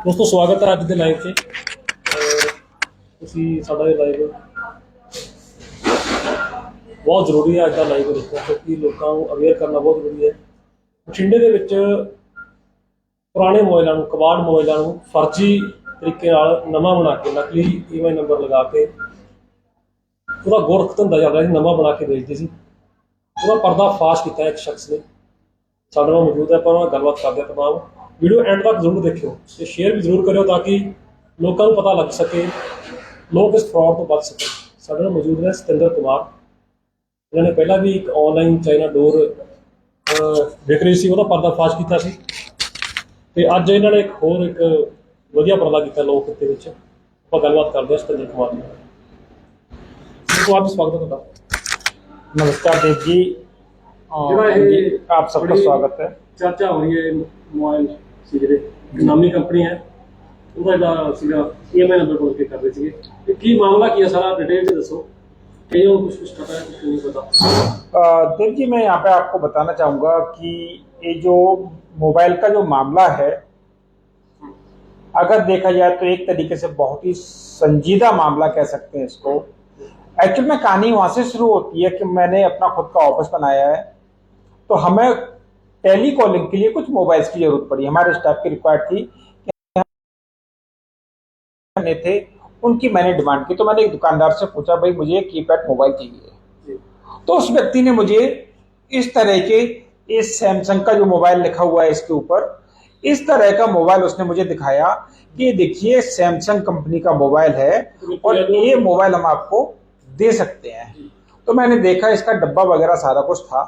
दोस्तों स्वागत है अज के लाइव से ਤੁਸੀਂ ਸਾਡਾ ਇਹ ਲਾਈਵ ਬਹੁਤ ਜ਼ਰੂਰੀ ਹੈ। ਅੱਜ ਦਾ ਲਾਈਵ ਦੇਖਣਾ ਕਿਉਂਕਿ ਲੋਕਾਂ ਨੂੰ ਅਵੇਅਰ ਕਰਨਾ ਬਹੁਤ ਜ਼ਰੂਰੀ ਹੈ। ਬਠਿੰਡੇ ਦੇ ਵਿੱਚ ਪੁਰਾਣੇ ਮੋਬਾਈਲਾਂ ਨੂੰ ਕਬਾੜ ਮੋਬਾਈਲਾਂ ਨੂੰ ਫਰਜ਼ੀ ਤਰੀਕੇ ਨਾਲ ਨਵਾਂ ਬਣਾ ਕੇ ਨਕਲੀ ਈਮੇਲ ਨੰਬਰ ਲਗਾ ਕੇ ਉਹਦਾ ਗੋਰਖ ਧੰਦਾ ਚੱਲ ਰਿਹਾ ਸੀ, ਨਵਾਂ ਬਣਾ ਕੇ ਵੇਚਦੇ ਸੀ। ਉਹਦਾ ਪਰਦਾ ਫਾਸ਼ ਕੀਤਾ ਇੱਕ ਸ਼ਖਸ ਨੇ, ਸਾਡੇ ਨਾਲ ਮੌਜੂਦ ਹੈ। ਆਪਾਂ ਉਹਨਾਂ ਨਾਲ ਗੱਲਬਾਤ ਕਰਦੇ ਹਾਂ। ਤਮਾਮ वीडियो एंड तक जरूर देखियो तो शेयर भी जरूर करो ताकि लोगों को पता लग सके, लोग इस फ्रॉड तो बच सकें। साढ़े मौजूद ने सतिंदर कुमार, इन्होंने पहला भी एक ऑनलाइन चाइना डोर विक्री से पर्दाफाश किया तो अज इन्होंने एक होर एक वधिया पर्दा किया लोक हित विच। आपां गलबात करते हैं सतिंदर कुमार नाल। कुमार जी स्वागत है तुहाडा। नमस्कार देव जी, आप सबका स्वागत है। चर्चा हो रही है मोबाइल से ਜਿਹੜੇ ਨਾਮੀ ਕੰਪਨੀ ਹੈ ਉਹਦਾ ਜਿਹੜਾ ਸੀਗਾ ਈਐਮਆਈ ਨੰਬਰ ਬੋਲ ਕੇ ਕਰ ਰਹੇ ਸੀਗੇ ਤੇ ਕੀ ਮਾਮਲਾ ਕੀ ਹੈ ਸਾਰਾ डिटेल से दसो। कहीं और कुछ पता है कुछ नहीं पता। देव जी मैं यहाँ पे आपको बताना चाहूँगा कि ये जो मोबाइल का जो मामला है, अगर देखा जाए तो एक तरीके से बहुत ही संजीदा मामला कह सकते हैं इसको। एक्चुअल में कहानी वहाँ से शुरू होती है कि मैंने अपना खुद का ऑफिस बनाया है, तो हमें टेली कॉलिंग के लिए कुछ मोबाइल्स की जरूरत पड़ी। हमारे स्टाफ की रिक्वायर्ड थी कि थे उनकी मैंने डिमांड की। तो मैंने एक दुकानदार से पूछा, भाई मुझे कीपैड मोबाइल चाहिए। तो उस व्यक्ति ने मुझे इस तरह के, इस सैमसंग का जो मोबाइल लिखा हुआ है इसके ऊपर, इस तरह का मोबाइल उसने मुझे दिखाया कि देखिए सैमसंग कंपनी का मोबाइल है और ये मोबाइल हम आपको दे सकते हैं। तो मैंने देखा, इसका डब्बा वगैरह सारा कुछ था,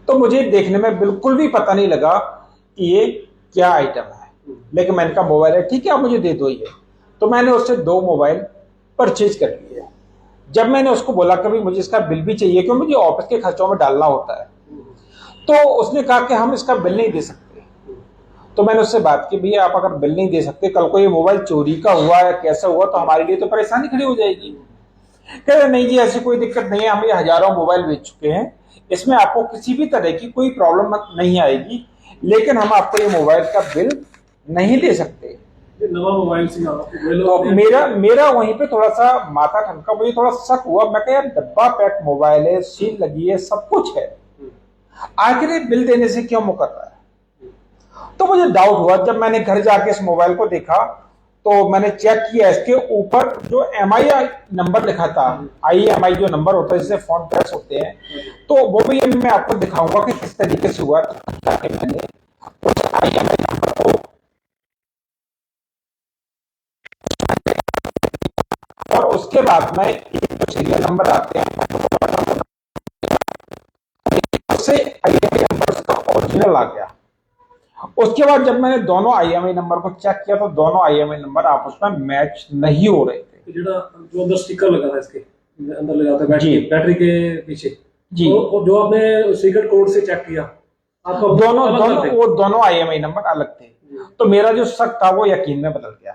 तो मुझे देखने में बिल्कुल भी पता नहीं लगा कि ये क्या आइटम है। लेकिन मैंने कहा मोबाइल है, ठीक है आप मुझे दे दो ये। तो मैंने उससे 2 मोबाइल परचेज कर लिए। जब मैंने उसको बोला कि भाई मुझे इसका बिल भी चाहिए क्योंकि मुझे ऑफिस के खर्चों में डालना होता है, तो उसने कहा कि हम इसका बिल नहीं दे सकते। तो मैंने उससे बात की, भैया आप अगर बिल नहीं दे सकते, कल को ये मोबाइल चोरी का हुआ या कैसा हुआ तो हमारे लिए तो परेशानी खड़ी हो जाएगी। कह रहे नहीं जी ऐसी कोई दिक्कत नहीं है, हम ये हजारों मोबाइल बेच चुके हैं, इसमें आपको किसी भी तरह की कोई प्रॉब्लम नहीं आएगी, लेकिन हम आपको ये मोबाइल का बिल नहीं दे सकते। नवा मोबाइल से तो मेरा वहीं पे थोड़ा सा माथा ठनका, मुझे थोड़ा शक हुआ। मैं कहा यार डब्बा पैक मोबाइल है, सील लगी है, सब कुछ है, आखिर ये बिल देने से क्यों मुकर रहा है। तो मुझे डाउट हुआ। जब मैंने घर जाके इस मोबाइल को देखा तो मैंने चेक किया, इसके ऊपर जो MII नंबर लिखा था, IMI जो नंबर होता है जिससे फोन प्रेस होते हैं, तो वो भी मैं आपको दिखाऊंगा कि किस तरीके से हुआ। मैंने उस IMI नंबर को और उसके बाद में जो सीरियल नंबर आते हैं उससे IMI नंबर का ओरिजिनल आ गया। उसके बाद जब मैंने दोनों IMI नंबर को चेक किया तो दोनों IMI नंबर आपस में मैच नहीं हो रहे थे। जो अंदर स्टिकर लगा था, इसके अंदर लगा था बैटरी के पीछे जी, तो जो आपने सीक्रेट कोड से चेक किया आपको दोनों IMI नंबर अलग थे। तो मेरा जो शक था वो यकीन में बदल गया।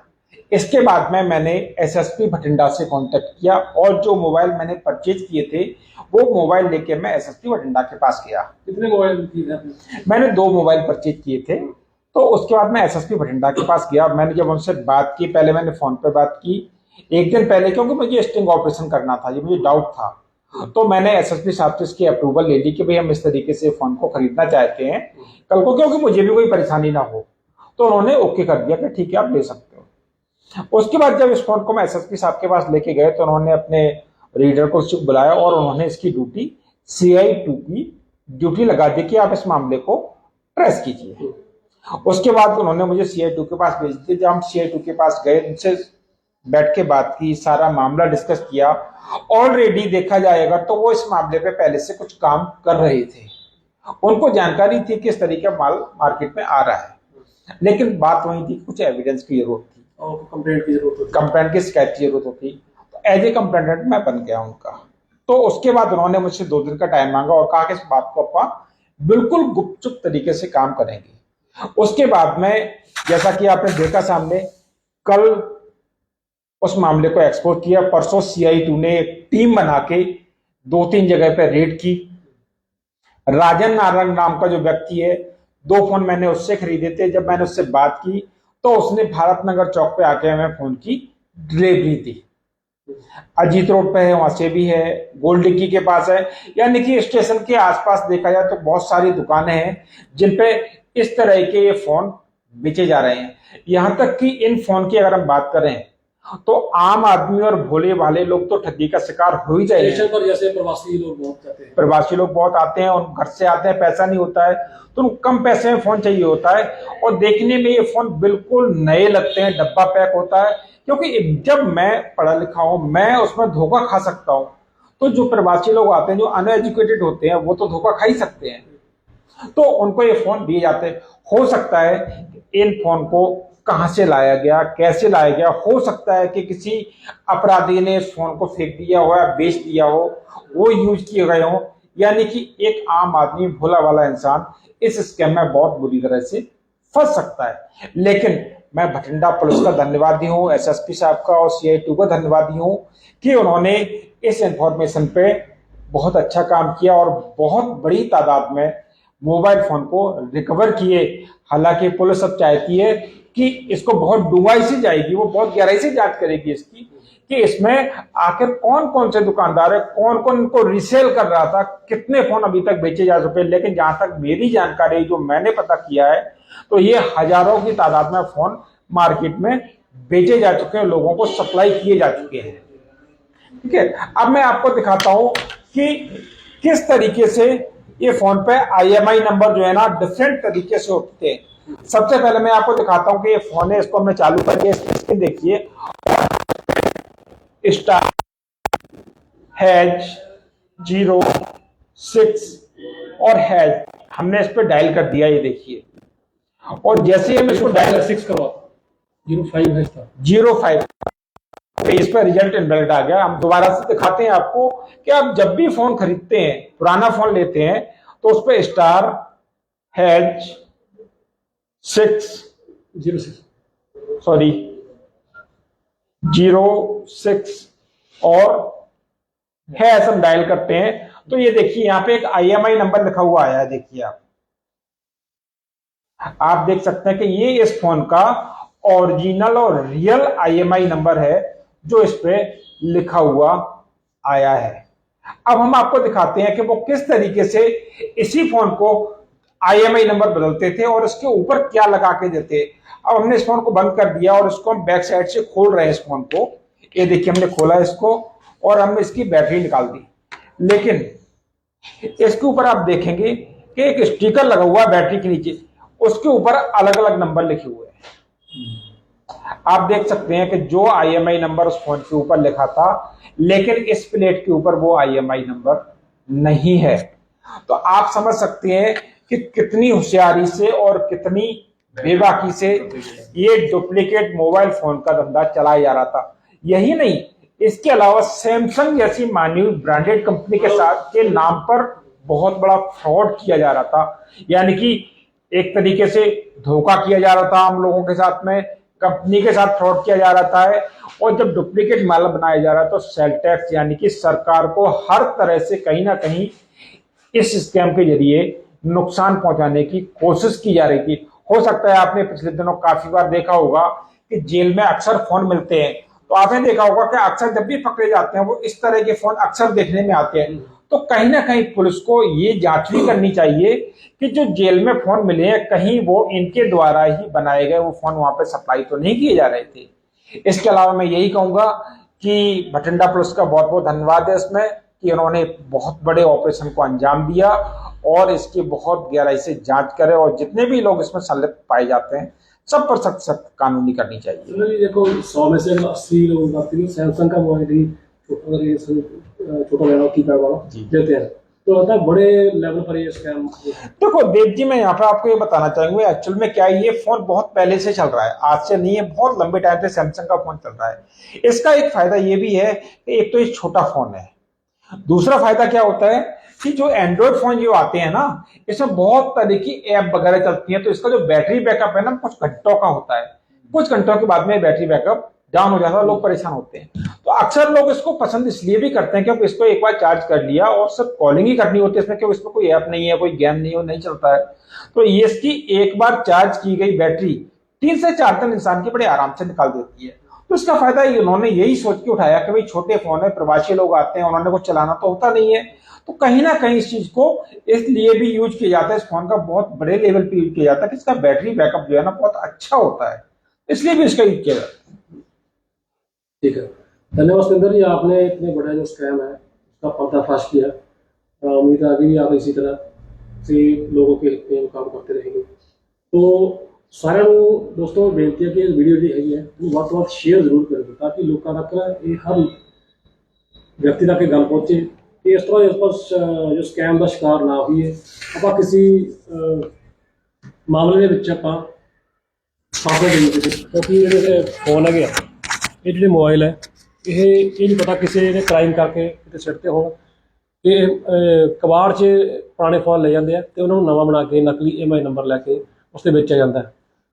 इसके बाद में मैंने SSP भटिंडा से कांटेक्ट किया और जो मोबाइल मैंने परचेज किए थे वो मोबाइल लेके मैं SSP भटिंडा के पास गया। कितने मोबाइल किए थे? मैंने 2 मोबाइल परचेज किए थे। तो उसके बाद मैं SSP भटिंडा के पास गया। मैंने जब उनसे बात की, पहले मैंने फोन पे बात की एक दिन पहले, क्योंकि मुझे स्टिंग ऑपरेशन करना था, ये मुझे डाउट था। तो मैंने SSP साहब से इसकी अप्रूवल ले ली कि भाई हम इस तरीके से फोन को खरीदना चाहते हैं कल को, क्योंकि मुझे भी कोई परेशानी ना हो। तो उन्होंने ओके कर दिया कि ठीक है आप ले सकते हो। उसके बाद जब इस फोन को मैं SSP साहब के पास लेके गए तो उन्होंने अपने रीडर को बुलाया और उन्होंने इसकी ड्यूटी CI2 की ड्यूटी लगा दी कि आप इस मामले को ट्रेस कीजिए। उसके बाद उन्होंने मुझे CI2 के पास भेज दिया। जब हम CI2 के पास गए, उनसे बैठ के बात की, सारा मामला डिस्कस किया। ऑलरेडी देखा जाएगा तो वो इस मामले पे पहले से कुछ काम कर रहे थे, उनको जानकारी थी कि इस तरीके का माल मार्केट में आ रहा है, लेकिन बात वही थी कुछ एविडेंस की जरूरत थी, कंप्लेंट की जरूरत होती, कंप्लेंट की शिकायत की जरूरत होती। तो एज ए कंप्लेंटेंट मैं बन गया उनका। तो उसके बाद उन्होंने मुझसे 2 दिन का टाइम मांगा और कहा कि इस बात को अपन बिल्कुल गुपचुप तरीके से काम करेंगे। उसके बाद में जैसा कि आपने देखा सामने, कल उस मामले को एक्सपोज किया। परसों CI2 ने एक टीम बना के 2-3 जगह पर रेड की। राजन नारंग नाम का जो व्यक्ति है, 2 फोन मैंने उससे खरीदे थे। जब मैंने उससे बात की तो उसने भारत नगर चौक पे आके हमें फोन की डिलीवरी दी। अजीत रोड पे है, वहां से भी है, गोल्ड डिग्गी के पास है, यानी कि स्टेशन के आसपास देखा जाए तो बहुत सारी दुकानें हैं जिन पे इस तरह के ये फोन बेचे जा रहे हैं। यहां तक कि इन फोन की अगर हम बात करें तो आम आदमी और भोले भाले लोग तो ठगी का शिकार हो ही जाए। स्टेशन पर जैसे प्रवासी लोग बहुत आते हैं, प्रवासी लोग बहुत आते हैं, उन घर से आते हैं, पैसा नहीं होता है तो उनको कम पैसे में फोन चाहिए होता है, और देखने में ये फोन बिल्कुल नए लगते हैं, डब्बा पैक होता है। क्योंकि जब मैं पढ़ा लिखा हूं, मैं उसमें धोखा खा सकता हूं, तो जो प्रवासी लोग आते हैं, जो अनएजुकेटेड होते हैं, वो तो धोखा खा ही सकते हैं, तो उनको ये फोन दिए जाते हैं। हो सकता है इन फोन को कहां से लाया गया, कैसे लाया गया, हो सकता है कि किसी अपराधी ने इस फोन को फेंक दिया हो या बेच दिया हो, वो यूज किए गए हो, यानी कि एक आम आदमी, भोला वाला इंसान इस स्कैम में बहुत बुरी तरह से फंस सकता है। लेकिन मैं भटिंडा पुलिस का धन्यवादी हूँ, एसएसपी साहब का और CI2 का धन्यवादी हूँ कि उन्होंने इस इंफॉर्मेशन पे बहुत अच्छा काम किया और बहुत बड़ी तादाद में मोबाइल फोन को रिकवर किए। हालांकि पुलिस अब चाहती है कि इसको बहुत डूंगाई से जाएगी, वो बहुत गहराई से जांच करेगी इसकी, कि इसमें आखिर कौन कौन से दुकानदार है, कौन कौन इनको रीसेल कर रहा था, कितने फोन अभी तक बेचे जा चुके। लेकिन जहां तक मेरी जानकारी, जो मैंने पता किया है, तो ये हजारों की तादाद में फोन मार्केट में बेचे जा चुके हैं, लोगों को सप्लाई किए जा चुके हैं। ठीक है, अब मैं आपको दिखाता हूं कि किस तरीके से ये फोन पे IMI नंबर जो है ना डिफरेंट तरीके से होते हैं। सबसे पहले मैं आपको दिखाता हूं कि ये फोन है, इसको हमने चालू करके इसके देखिए, स्टार #06 और हैज, हमने इस पे डायल कर दिया, ये देखिए, और जैसे हम इसको डायल 6 करवा 05 है इसका 05 इस पर रिजल्ट इनवैलिड आ गया। हम दोबारा से दिखाते हैं आपको कि आप जब भी फोन खरीदते हैं, पुराना फोन लेते हैं, तो उस पर *06 और हैश हम डायल करते हैं, तो ये देखिए यहाँ पे एक IMI नंबर लिखा हुआ आया है। देखिए आप देख सकते हैं कि ये इस फोन का ओरिजिनल और रियल IMI नंबर है जो इस पे लिखा हुआ आया है। अब हम आपको दिखाते हैं कि वो किस तरीके से इसी फोन को IMI नंबर बदलते थे और इसके ऊपर क्या लगा के देते। अब हमने इस फोन को बंद कर दिया और इसको हम बैक साइड से खोल रहे हैं इस फोन को। ये देखिए, हमने खोला इसको और हमने इसकी बैटरी निकाल दी, लेकिन इसके ऊपर आप देखेंगे कि एक स्टिकर लगा हुआ है बैटरी के नीचे, उसके ऊपर अलग अलग नंबर लिखे हुए हैं। आप देख सकते हैं कि जो IMI नंबर उस फोन के ऊपर लिखा था, लेकिन इस प्लेट के ऊपर वो IMI नंबर नहीं है। तो आप समझ सकते हैं कि कितनी होशियारी से और कितनी बेबाकी से ये डुप्लीकेट मोबाइल फोन का धंधा चलाया जा रहा था। यही नहीं, इसके अलावा सैमसंग जैसी मान्य ब्रांडेड कंपनी के साथ के नाम पर बहुत बड़ा फ्रॉड किया जा रहा था। यानी कि एक तरीके से धोखा किया जा रहा था हम लोगों के साथ में, कंपनी के साथ फ्रॉड किया जा रहा है। और जब डुप्लीकेट माल बनाया जा रहा है तो सेल टैक्स यानी कि सरकार को हर तरह से कहीं ना कहीं इस स्कैम के जरिए नुकसान पहुंचाने की कोशिश की जा रही थी। हो सकता है आपने पिछले दिनों काफी बार देखा होगा कि जेल में अक्सर फोन मिलते हैं, तो आपने देखा होगा कि अक्सर जब भी पकड़े जाते हैं वो इस तरह के फोन अक्सर देखने में आते हैं। तो कहीं ना कहीं पुलिस को ये जांच भी करनी चाहिए कि जो जेल में फोन मिले हैं, कहीं वो इनके द्वारा ही बनाए गए वो फोन वहां पे सप्लाई तो नहीं किए जा रहे थे। इसके अलावा मैं यही कहूंगा कि भटिंडा पुलिस का बहुत बहुत धन्यवाद है इसमें कि उन्होंने बहुत बड़े ऑपरेशन को अंजाम दिया और इसकी बहुत गहराई से जांच करे और जितने भी लोग इसमें संलिप्त पाए जाते हैं सब पर सख्त सख्त कानूनी करनी चाहिए। देखो 100 में से 80 लोग बात करिए सैमसंग का मोबाइल ही छोटा लेना कीपैड वाला देते हैं, तो लगता है बड़े लेवल पर ये स्कैम। देखो देव जी, मैं यहाँ पे आपको ये बताना चाहूंगा एक्चुअल में क्या है, ये फोन बहुत पहले से चल रहा है, आज से नहीं है, बहुत लंबे टाइम से सैमसंग का फोन चल रहा है। इसका एक फायदा ये भी है कि एक तो ये छोटा फोन है, दूसरा फायदा क्या होता है कि जो एंड्रॉइड फोन जो आते हैं ना, इसमें बहुत तरह की ऐप वगैरह चलती हैं, तो इसका जो बैटरी बैकअप है ना कुछ घंटों का होता है, कुछ घंटों के बाद में बैटरी बैकअप डाउन हो जाता है, लोग परेशान होते हैं। तो अक्सर लोग इसको पसंद इसलिए भी करते हैं क्योंकि इसको एक बार चार्ज कर लिया और सिर्फ कॉलिंग ही करनी होती है इसमें, क्योंकि इसमें कोई ऐप नहीं है, कोई गेम नहीं है, नहीं चलता है। तो ये इसकी एक बार चार्ज की गई बैटरी 3 से 4 दिन इंसान के बड़े आराम से निकाल देती है। तो इसका फायदा उन्होंने यही सोच के उठाया कि भाई छोटे फोन है, प्रवासी लोग आते हैं, उन्होंने कुछ चलाना तो होता नहीं है, तो कहीं ना कहीं इस चीज को इसलिए भी यूज किया जाता है, इस फोन का बहुत बड़े लेवल पे यूज किया जाता है कि इसका बैटरी बैकअप जो है ना बहुत अच्छा होता है, इसलिए भी इसका यूज किया जाता है। ठीक है, धन्यवाद सुरेंद्र जी, आपने इतने बड़ा जो स्कैम है उसका पर्दाफाश किया। उम्मीद है आगे भी आप इसी तरह से लोगों के हित में काम करते रहेंगे। तो ਸਾਰਿਆਂ ਨੂੰ ਦੋਸਤੋ ਬੇਨਤੀ ਹੈ ਕਿ ਇਹ ਵੀਡੀਓ ਜਿਹੜੀ ਹੈਗੀ ਹੈ ਉਹਨੂੰ ਵੱਧ ਤੋਂ ਵੱਧ ਸ਼ੇਅਰ ਜ਼ਰੂਰ ਕਰਿਓ ਤਾਂ ਕਿ ਲੋਕਾਂ ਤੱਕ ਇਹ ਹਰ ਵਿਅਕਤੀ ਤੱਕ ਇਹ ਗੱਲ ਪਹੁੰਚੇ ਕਿ ਇਸ ਤਰ੍ਹਾਂ ਜੋ ਸਕੈਮ ਦਾ ਸ਼ਿਕਾਰ ਨਾ ਹੋਈਏ, ਆਪਾਂ ਕਿਸੇ ਮਾਮਲੇ ਦੇ ਵਿੱਚ ਆਪਾਂ ਫਸ ਗਏ ਕਿਉਂਕਿ ਜਿਹੜੇ ਫੋਨ ਹੈਗੇ ਆ, ਇਹ ਜਿਹੜੇ ਮੋਬਾਈਲ ਹੈ, ਇਹ ਨਹੀਂ ਪਤਾ ਕਿਸੇ ਨੇ ਕ੍ਰਾਈਮ ਕਰਕੇ ਕਿਤੇ ਸਿੱਟਦੇ ਹੋਣ ਕਿ ਕਬਾੜ 'ਚ ਪੁਰਾਣੇ ਫੋਨ ਲੈ ਜਾਂਦੇ ਆ ਅਤੇ ਉਹਨਾਂ ਨੂੰ ਨਵਾਂ ਬਣਾ ਕੇ ਨਕਲੀ EMI ਨੰਬਰ ਲੈ ਕੇ ਉਸ ਦੇ ਵੇਚਿਆ ਜਾਂਦਾ।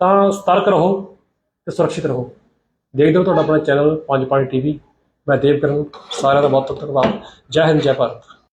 ਤਾਂ ਸਤਰਕ ਰਹੋ ਤੇ ਸੁਰੱਖਿਅਤ ਰਹੋ। ਦੇਖਦੇ ਹੋ ਤੁਹਾਡਾ ਆਪਣਾ ਚੈਨਲ 5 ਪਾਣੀ TV। ਮੈਂ ਦੇਵਕਰਨ, ਸਾਰਿਆਂ ਦਾ ਬਹੁਤ ਬਹੁਤ ਧੰਨਵਾਦ। ਜੈ ਹਿੰਦ, ਜੈ ਭਾਰਤ।